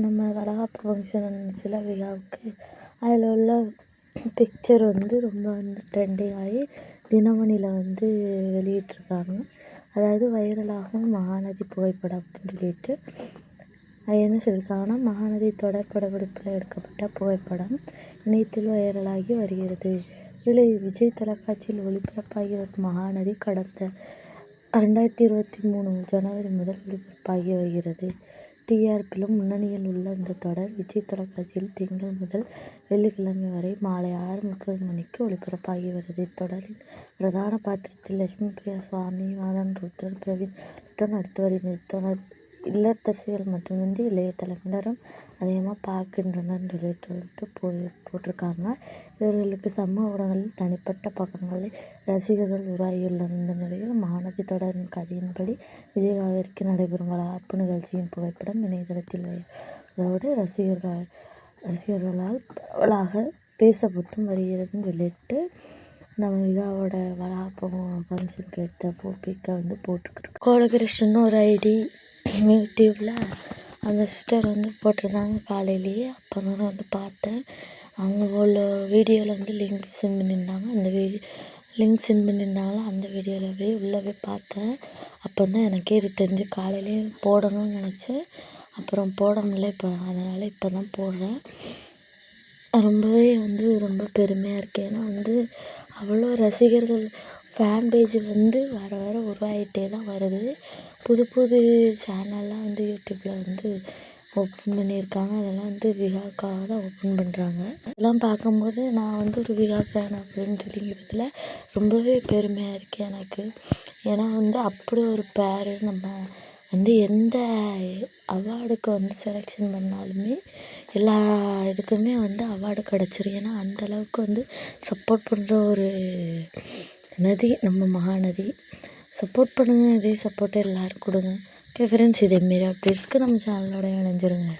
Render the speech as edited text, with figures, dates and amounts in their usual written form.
நம்ம வளகாப்பு ஃபங்க்ஷன் வந்துச்சுல விழாவுக்கு, அதில் உள்ள பிக்சர் வந்து ரொம்ப வந்து ட்ரெண்டிங் ஆகி தினமணியில் வந்து வெளியிட்டிருக்காங்க. அதாவது வைரலாகும் மகாநதி புகைப்படம் அப்படின்னு சொல்லிட்டு அது என்ன சொல்லியிருக்காங்கன்னா, மகாநதி தொடர் படப்பிடிப்பில் எடுக்கப்பட்ட புகைப்படம் இணையத்தில் வைரலாகி வருகிறது. இதில் விஜய் தொலைக்காட்சியில் ஒளிபரப்பாகி வரும் மகாநதி கடந்த 2023 ஜனவரி முதல் ஒளிபரப்பாகி வருகிறது. டிஆர்பியிலும் முன்னணியில் உள்ள இந்த தொடர் விஜய் தொலைக்காட்சியில் திங்கள் முதல் வெள்ளிக்கிழமை வரை மாலை 6:30 மணிக்கு ஒளிபரப்பாகி வருகிறது. இத்தொடரில் பிரதான பாத்திரத்தில் லட்சுமி பிரியா, சுவாமி, மதன், ருத்ரன், பிரவீன் உள்ளிட்டோர் நடித்து வருகின்றனர். இல்லத்தரசிகள் மட்டுமின்றி இளைய தலைமுறையினரும் அதிகமாக பார்க்கின்றனர் சொல்லிட்டு போட்டிருக்காங்க. இவர்களுக்கு சமூக ஊடகங்களில் தனிப்பட்ட பக்கங்களில் ரசிகர்கள் உருவாகியுள்ளனர். இந்த நிலையில் மகாநதி தொடரின் கதையின்படி விஜய் நடைபெறும் வளகாப்பு நிகழ்ச்சியின் புகைப்படம் இணையதளத்தில் வைரலாவதோடு ரசிகர்களால் பரவலாக பேசப்பட்டும் வருகிறதுன்னு சொல்லிட்டு நம்ம விழாவோட வளகாப்பு ஃபங்க்ஷனுக்கு எடுத்த பிக்கை வந்து போட்டுக்கிட்டு கோலகிருஷ்ணன் ஒரு ஐடி யூடியூப்பில் அந்த சிஸ்டர் வந்து போட்டிருந்தாங்க காலையிலேயே. அப்போ தான் வந்து பார்த்தேன். அவங்களோட வீடியோவில் வந்து லிங்க் சென்ட் பண்ணியிருந்தாங்க. அந்த லிங்க் சென்ட் பண்ணியிருந்தாங்களா அந்த வீடியோவில் போய் உள்ளே போய் பார்த்தேன். அப்போ தான் எனக்கே இது தெரிஞ்சு காலையிலேயே போடணும்னு நினச்சேன். அப்புறம் போட முடியல. அதனால் இப்போ தான் போடுறேன். ரொம்பவே வந்து ரொம்ப பெருமையாக இருக்குது. ஏன்னா வந்து அவ்வளோ ரசிகர்கள் ஃபேன் பேஜ் வந்து வர வர உருவாகிட்டே தான் வருது. புது புது சேனல்லாம் வந்து யூடியூப்பில் வந்து ஓப்பன் பண்ணியிருக்காங்க. அதெல்லாம் வந்து விகாக்காக தான் ஓப்பன் பண்ணுறாங்க. இதெல்லாம் பார்க்கும்போது நான் வந்து ஒரு விகா ஃபேன் அப்படின்னு சொல்லிங்கிறதுல ரொம்பவே பெருமையாக இருக்குது எனக்கு. ஏன்னா வந்து அப்படி ஒரு பேர் நம்ம வந்து எந்த அவார்டுக்கு வந்து செலெக்ஷன் பண்ணாலுமே எல்லா இதுக்குமே வந்து அவார்டு கிடச்சிரும். ஏன்னா அந்தளவுக்கு வந்து சப்போர்ட் பண்ணுற ஒரு நதி நம்ம மகாநதி. சப்போர்ட் பண்ணுங்கள். இதே சப்போர்ட்டை எல்லோரும் கொடுங்க. ஓகே ஃப்ரெண்ட்ஸ், இதேமாரி அப்டேட்ஸ்க்கு நம்ம சேனலோட இணைஞ்சிருங்க.